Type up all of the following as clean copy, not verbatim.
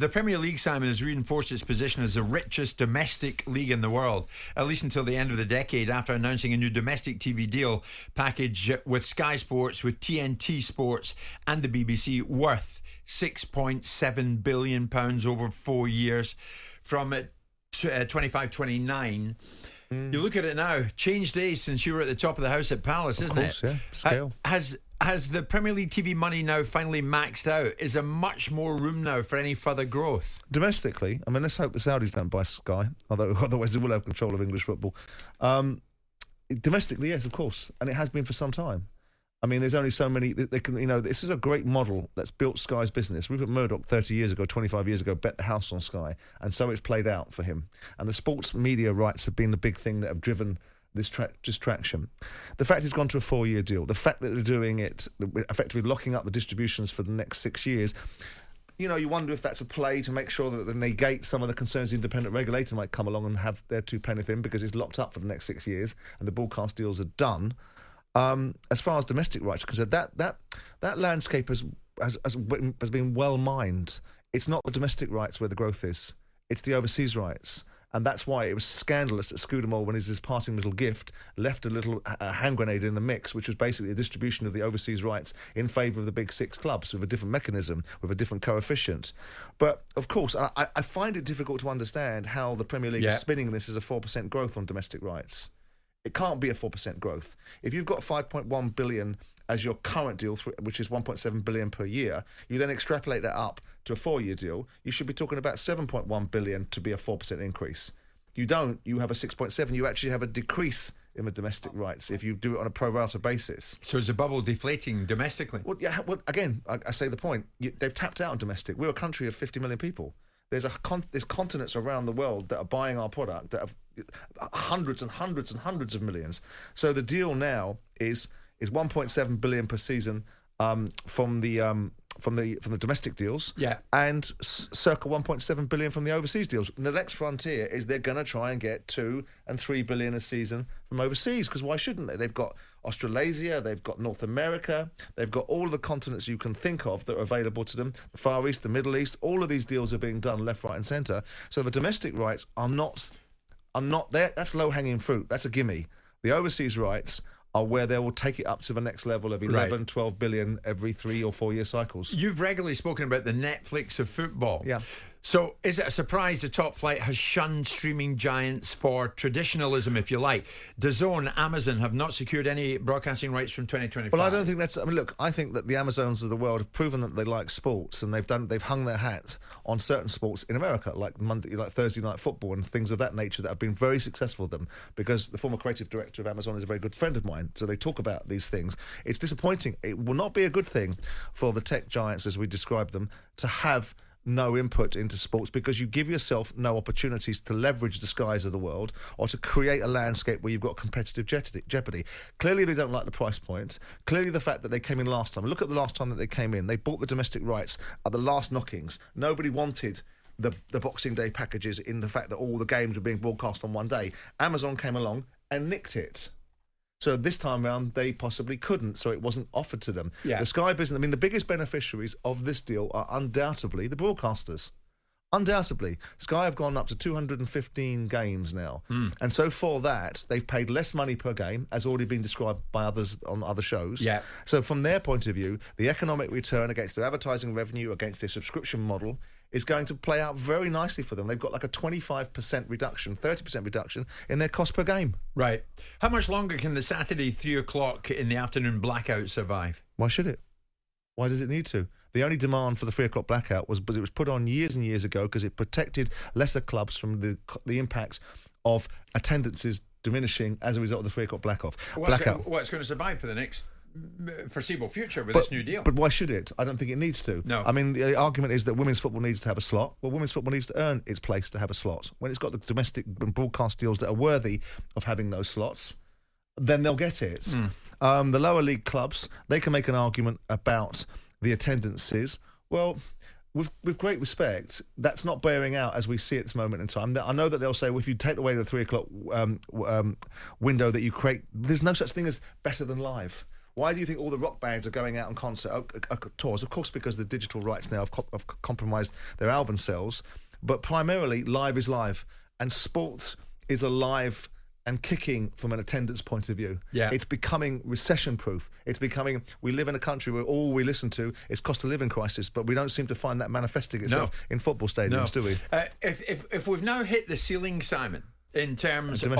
The Premier League, Simon, has reinforced its position as the richest domestic league in the world, at least until the end of the decade, after announcing a new domestic TV deal package with Sky Sports, with TNT Sports and the BBC, worth £6.7 billion over 4 years from 25-29. You look at it now, changed days since you were at the top of the house at Palace, isn't it? Yeah, scale. Has the Premier League TV money now finally maxed out? Is there much more room now for any further growth? Domestically, I mean, let's hope the Saudis don't buy Sky, although otherwise they will have control of English football. Domestically, yes, of course, and it has been for some time. I mean, there's only so many. They can, this is a great model that's built Sky's business. Rupert Murdoch, 30 years ago, 25 years ago, bet the house on Sky, and so it's played out for him. And the sports media rights have been the big thing that have driven this distraction. The fact it's gone to a 4-year deal, the fact that they're doing it, effectively locking up the distributions for the next 6 years, you wonder if that's a play to make sure that they negate some of the concerns the independent regulator might come along and have their 2 pennies in, because it's locked up for the next 6 years and the broadcast deals are done. As far as domestic rights are concerned, that landscape has been well mined. It's not the domestic rights where the growth is; it's the overseas rights, and that's why it was scandalous that Scudamore, when his parting little gift, left a little hand grenade in the mix, which was basically a distribution of the overseas rights in favour of the big 6 clubs with a different mechanism, with a different coefficient. But of course, I find it difficult to understand how the Premier League is spinning this as a 4% growth on domestic rights. It can't be a 4% growth. If you've got 5.1 billion as your current deal, which is 1.7 billion per year, you then extrapolate that up to a 4-year deal, you should be talking about 7.1 billion to be a 4% increase. You don't. You have a 6.7. You actually have a decrease in the domestic rights if you do it on a pro rata basis. So is the bubble deflating domestically? Well, yeah. Well, again, I say the point. They've tapped out on domestic. We're a country of 50 million people. There's continents around the world that are buying our product that have hundreds and hundreds and hundreds of millions. So the deal now is 1.7 billion per season from the domestic deals, and circa 1.7 billion from the overseas deals. And the next frontier is they're going to try and get 2 and 3 billion a season from overseas, because why shouldn't they? They've got Australasia, they've got North America, they've got all of the continents you can think of that are available to them, the Far East, the Middle East. All of these deals are being done left, right and centre. So the domestic rights are not there. That's low-hanging fruit. That's a gimme. The overseas rights are where they will take it up to the next level of 11, 12 billion every 3 or 4 year cycles. You've regularly spoken about the Netflix of football. Yeah. So is it a surprise the top flight has shunned streaming giants for traditionalism, if you like? DAZN, Amazon have not secured any broadcasting rights from 2025. Well, I don't think that's... I mean, look, I think that the Amazons of the world have proven that they like sports, and they've hung their hat on certain sports in America, like Thursday night football and things of that nature that have been very successful for them, because the former creative director of Amazon is a very good friend of mine, so they talk about these things. It's disappointing. It will not be a good thing for the tech giants, as we describe them, to have no input into sports, because you give yourself no opportunities to leverage the Skies of the world or to create a landscape where you've got competitive jeopardy. Clearly they don't like the price point. Clearly the fact that they came in last time. Look at the last time that they came in. They bought the domestic rights at the last knockings. Nobody wanted the Boxing Day packages in the fact that all the games were being broadcast on one day. Amazon came along and nicked it. So this time round, they possibly couldn't, so it wasn't offered to them. Yeah. The Sky business, I mean, the biggest beneficiaries of this deal are undoubtedly the broadcasters. Undoubtedly. Sky have gone up to 215 games now. And so for that, they've paid less money per game, as already been described by others on other shows. Yeah. So from their point of view, the economic return against their advertising revenue, against their subscription model, is going to play out very nicely for them. They've got like a 25% reduction, 30% reduction in their cost per game. Right. How much longer can the Saturday 3 o'clock in the afternoon blackout survive? Why should it? Why does it need to? The only demand for the 3 o'clock blackout was it was put on years and years ago because it protected lesser clubs from the impacts of attendances diminishing as a result of the 3 o'clock blackout. It's going to survive for the next foreseeable future with this new deal. But why should it? I don't think it needs to. No. I mean, the argument is that women's football needs to have a slot. Well, women's football needs to earn its place to have a slot. When it's got the domestic and broadcast deals that are worthy of having those slots, then they'll get it. The lower league clubs, they can make an argument about the attendances. Well, with great respect, that's not bearing out as we see at this moment in time. I know that they'll say, well, if you take away the 3 o'clock window that you create, there's no such thing as better than live. Why do you think all the rock bands are going out on tours? Of course, because the digital rights now have compromised their album sales. But primarily, live is live. And sport is alive and kicking from an attendance point of view. Yeah. It's becoming recession-proof. It's becoming, we live in a country where all we listen to is cost of living crisis, but we don't seem to find that manifesting itself in football stadiums, do we? If we've now hit the ceiling, Simon, in terms of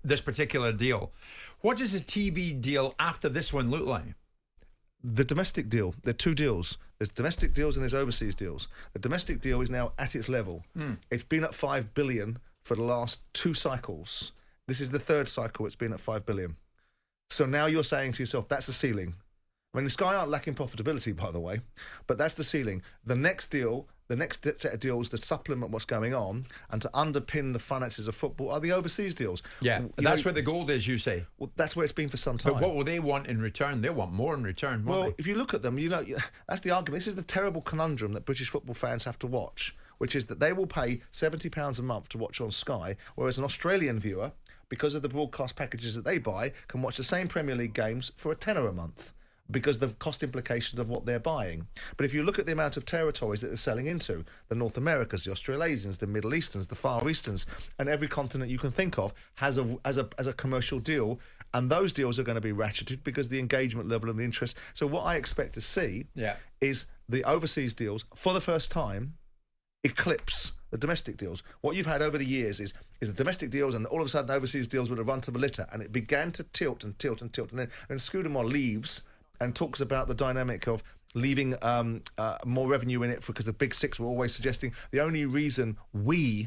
this particular deal, what does a TV deal after this one look like? The domestic deal, there are two deals. There's domestic deals and there's overseas deals. The domestic deal is now at its level. It's been at 5 billion for the last 2 cycles. This is the 3rd cycle it's been at 5 billion. So now you're saying to yourself, that's the ceiling. I mean, the Sky aren't lacking profitability, by the way, but that's the ceiling. The next deal, the next set of deals to supplement what's going on and to underpin the finances of football are the overseas deals. Yeah, that's where the gold is, you say. Well, that's where it's been for some time. But what will they want in return? They'll want more in return, won't they? If you look at them, that's the argument. This is the terrible conundrum that British football fans have to watch, which is that they will pay £70 a month to watch on Sky, whereas an Australian viewer, because of the broadcast packages that they buy, can watch the same Premier League games for £10 a month, because of the cost implications of what they're buying. But if you look at the amount of territories that they're selling into, the North Americas, the Australasians, the Middle Easterns, the Far Easterns, and every continent you can think of has a commercial deal, and those deals are going to be ratcheted because the engagement level and the interest. So what I expect to see is the overseas deals, for the first time, eclipse the domestic deals. What you've had over the years is the domestic deals, and all of a sudden overseas deals would have run to the litter, and it began to tilt, and then Scudamore leaves and talks about the dynamic of leaving more revenue in it because the Big Six were always suggesting the only reason the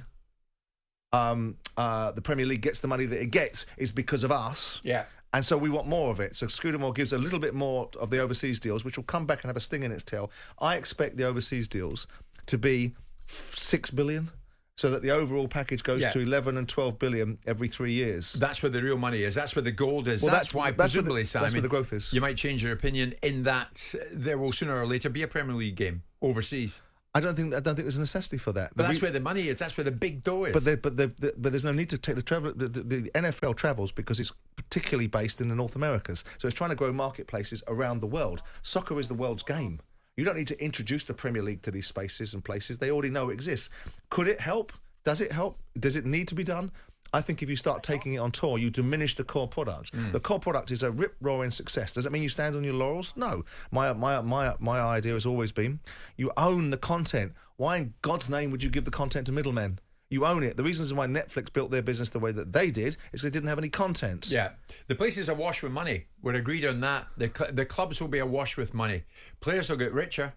Premier League gets the money that it gets is because of us. Yeah. And so we want more of it. So Scudamore gives a little bit more of the overseas deals, which will come back and have a sting in its tail. I expect the overseas deals to be 6 billion. So that the overall package goes to 11 and 12 billion every 3 years. That's where the real money is. That's where the gold is. Well, that's why, presumably, Simon, that's where the growth is. You might change your opinion in that there will sooner or later be a Premier League game overseas. I don't think there's a necessity for that. But that's where the money is. That's where the big dough is. But there's no need to take the travel. The NFL travels because it's particularly based in the North Americas. So it's trying to grow marketplaces around the world. Soccer is the world's game. You don't need to introduce the Premier League to these spaces and places. They already know it exists. Could it help? Does it help? Does it need to be done? I think if you start taking it on tour, you diminish the core product. The core product is a rip-roaring success. Does that mean you stand on your laurels? No. My idea has always been, you own the content. Why in God's name would you give the content to middlemen? You own it. The reasons why Netflix built their business the way that they did is because they didn't have any content. Yeah. The places are awash with money. We're agreed on that. The clubs will be awash with money. Players will get richer.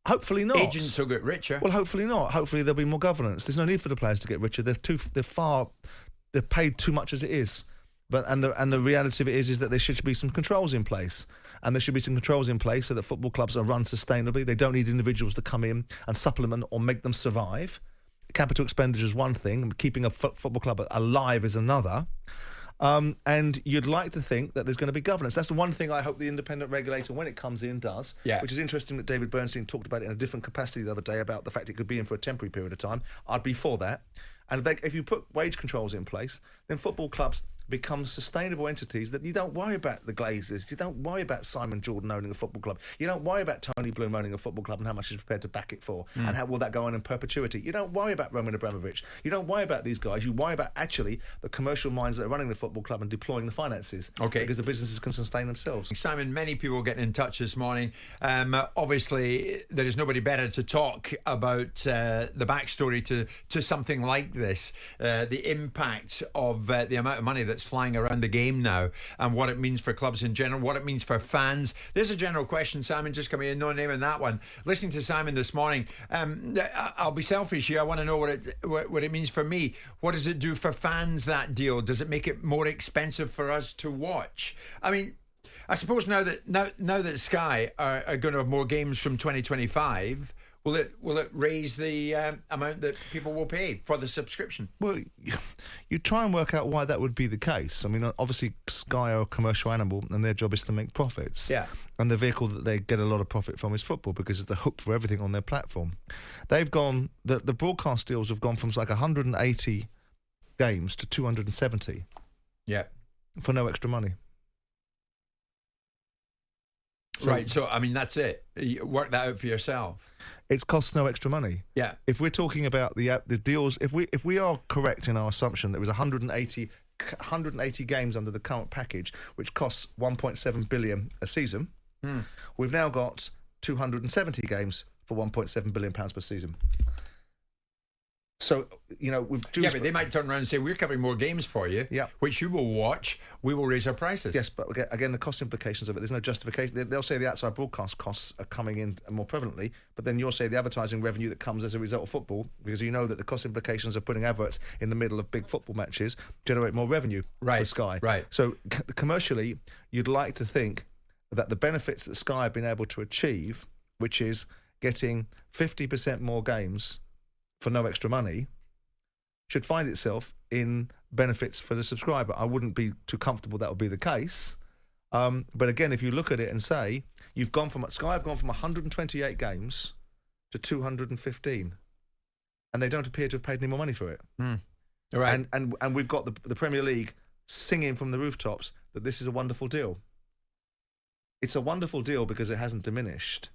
Hopefully not. Agents will get richer. Well, hopefully not. Hopefully there'll be more governance. There's no need for the players to get richer. They're paid too much as it is. And the reality of it is that there should be some controls in place. And there should be some controls in place so that football clubs are run sustainably. They don't need individuals to come in and supplement or make them survive. Capital expenditure is one thing, and keeping a football club alive is another. And you'd like to think that there's going to be governance. That's the one thing I hope the independent regulator, when it comes in, does. Yeah. Which is interesting that David Bernstein talked about it in a different capacity the other day about the fact it could be in for a temporary period of time. I'd be for that. And if you put wage controls in place, then football clubs become sustainable entities that you don't worry about the Glazers. You don't worry about Simon Jordan owning a football club. You don't worry about Tony Bloom owning a football club and how much he's prepared to back it for and how will that go on in perpetuity. You don't worry about Roman Abramovich. You don't worry about these guys. You worry about actually the commercial minds that are running the football club and deploying the finances. Okay. Because the businesses can sustain themselves. Simon, many people getting in touch this morning. Obviously, there is nobody better to talk about the backstory to something like this. The impact of the amount of money that's flying around the game now and what it means for clubs in general, what it means for fans. There's a general question, Simon, just coming in, no name in that one. Listening to Simon this morning, I'll be selfish here. I want to know what it means for me. What does it do for fans, that deal? Does it make it more expensive for us to watch? I mean, I suppose now that Sky are going to have more games from 2025, will it raise the amount that people will pay for the subscription? Well, you try and work out why that would be the case. I mean, obviously Sky are a commercial animal and their job is to make profits. Yeah. And the vehicle that they get a lot of profit from is football because it's the hook for everything on their platform. They've gone, the broadcast deals have gone from like 180 games to 270. Yeah. For no extra money. Right, so I mean that's it. You work that out for yourself. It costs no extra money. Yeah. If we're talking about the deals, if we are correct in our assumption that it was 180 games under the current package, which costs 1.7 billion a season, we've now got 270 games for 1.7 billion pounds per season. So, but they might turn around and say, we're covering more games for you, which you will watch. We will raise our prices. Yes, but again, the cost implications of it, there's no justification. They'll say the outside broadcast costs are coming in more prevalently, but then you'll say the advertising revenue that comes as a result of football, because you know that the cost implications of putting adverts in the middle of big football matches generate more revenue for Sky. Right. So commercially, you'd like to think that the benefits that Sky have been able to achieve, which is getting 50% more games for no extra money, should find itself in benefits for the subscriber. I wouldn't be too comfortable that would be the case. But again, if you look at it and say, Sky have gone from 128 games to 215, and they don't appear to have paid any more money for it. Right. And we've got the Premier League singing from the rooftops that this is a wonderful deal. It's a wonderful deal because it hasn't diminished.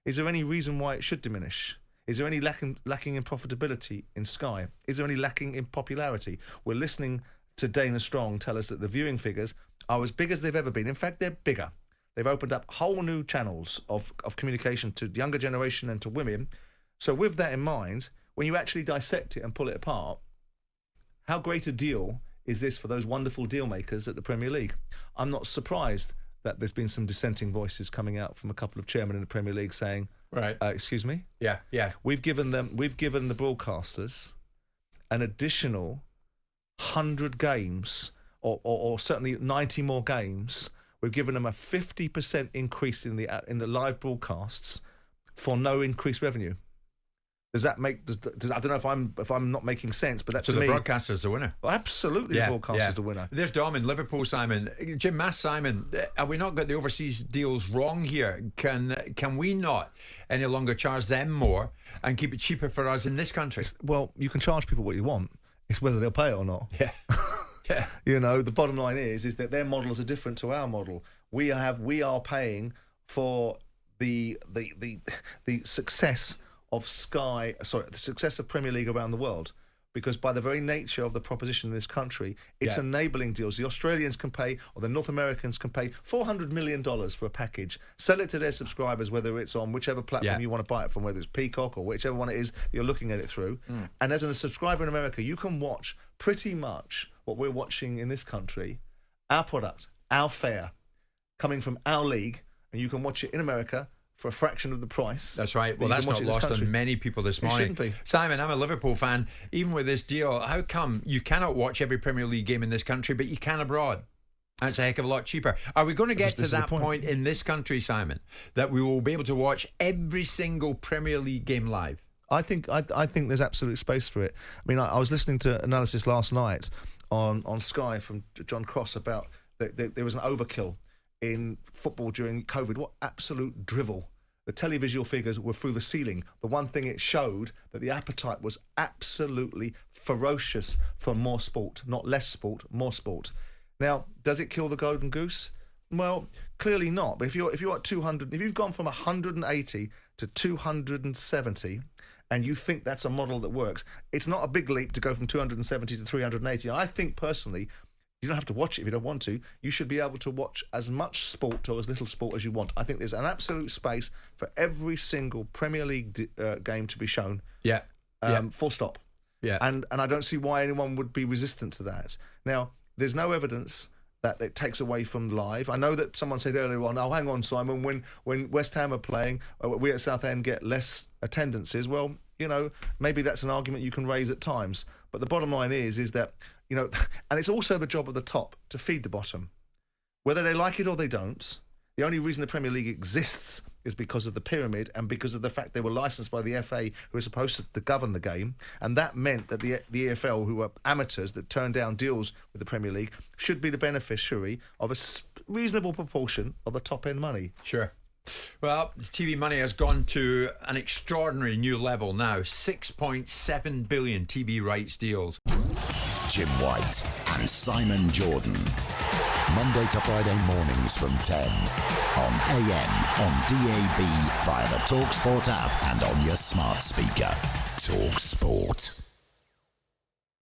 Is there any reason why it should diminish? Is there any lacking in profitability in Sky? Is there any lacking in popularity? We're listening to Dana Strong tell us that the viewing figures are as big as they've ever been. In fact, they're bigger. They've opened up whole new channels of communication to the younger generation and to women. So with that in mind, when you actually dissect it and pull it apart, how great a deal is this for those wonderful deal makers at the Premier League? I'm not surprised that there's been some dissenting voices coming out from a couple of chairmen in the Premier League saying, right, excuse me? Yeah. We've given the broadcasters an additional 100 games, or certainly 90 more games. We've given them a 50% increase in the live broadcasts for no increased revenue. Does that make? I don't know if I'm not making sense, but that's so to the me, broadcaster's the winner. Well, absolutely, the broadcaster's the winner. There's Dom in Liverpool, Simon. Jim Mass, Simon, have we not got the overseas deals wrong here? Can we not any longer charge them more and keep it cheaper for us in this country? Well, you can charge people what you want. It's whether they'll pay it or not. Yeah. Yeah. The bottom line is that their models are different to our model. We are paying for the success of the success of Premier League around the world, because by the very nature of the proposition in this country, it's enabling deals. The Australians can pay, or the North Americans can pay $400 million for a package, sell it to their subscribers, whether it's on whichever platform you want to buy it from, whether it's Peacock or whichever one it is that you're looking at it through. And as a subscriber in America, you can watch pretty much what we're watching in this country, our product, our fare, coming from our league, and you can watch it in America for a fraction of the price. That's right. Well, that's not lost on many people this morning. It shouldn't be. Simon, I'm a Liverpool fan. Even with this deal, how come you cannot watch every Premier League game in this country, but you can abroad? That's a heck of a lot cheaper. Are we going to get to that point in this country, Simon, that we will be able to watch every single Premier League game live? I think there's absolute space for it. I mean, I was listening to analysis last night on Sky from John Cross about there was an overkill in football during COVID. What absolute drivel. The televisual figures were through the ceiling. The one thing it showed, that the appetite was absolutely ferocious for more sport, not less sport, more sport. Now, does it kill the golden goose? Well, clearly not. But if you're at 200, if you've gone from 180 to 270, and you think that's a model that works, it's not a big leap to go from 270 to 380. I think personally, you don't have to watch it if you don't want to. You should be able to watch as much sport or as little sport as you want. I think there's an absolute space for every single Premier League game to be shown. Yeah. Full stop. Yeah. And I don't see why anyone would be resistant to that. Now, there's no evidence that it takes away from live. I know that someone said earlier on, hang on, Simon, when West Ham are playing, we at Southend get less attendances. Well, maybe that's an argument you can raise at times. But the bottom line is that, and it's also the job of the top to feed the bottom. Whether they like it or they don't, the only reason the Premier League exists is because of the pyramid and because of the fact they were licensed by the FA, who are supposed to govern the game. And that meant that the EFL, who were amateurs that turned down deals with the Premier League, should be the beneficiary of a reasonable proportion of the top-end money. Sure. Well, TV money has gone to an extraordinary new level now. 6.7 billion TV rights deals. Jim White and Simon Jordan. Monday to Friday mornings from 10. On AM, on DAB, via the TalkSPORT app and on your smart speaker. TalkSPORT.